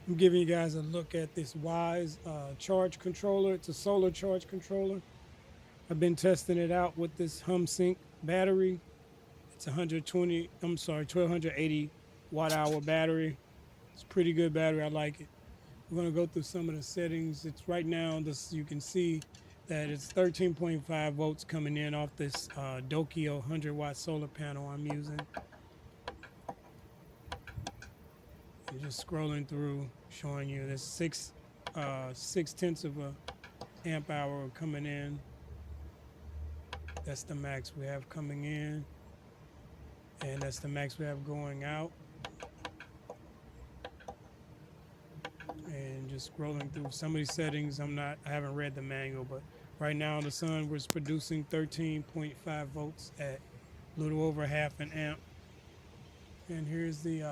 I'm giving you guys a look at this Weize charge controller. It's a solar charge controller. I've been testing it out with this HumSync battery. It's 120, I'm sorry, 1280 watt hour battery. It's a pretty good battery. I like it. We're going to go through some of the settings. It's right now, this you can see that it's 13.5 volts coming in off this Dokio 100-watt solar panel I'm using. I'm just scrolling through, showing you there's 6/10 of a amp hour coming in. That's the max we have coming in, and that's the max we have going out. And just scrolling through some of these settings, I haven't read the manual, but right now the sun was producing 13.5 volts at a little over half an amp. And here's the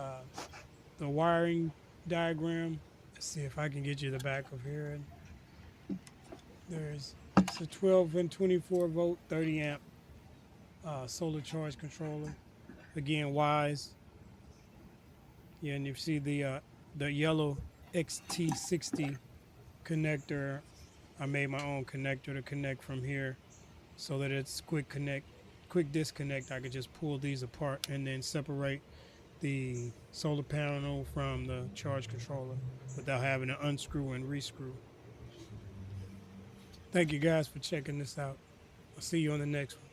wiring diagram. Let's see if I can get you the back of here. It's a 12 and 24 volt, 30 amp solar charge controller. Again, Weize. Yeah, and you see the yellow XT60 connector. I made my own connector to connect from here so that it's quick disconnect. I could just pull these apart and then separate the solar panel from the charge controller without having to unscrew and rescrew. Thank you guys for checking this out. I'll see you on the next one.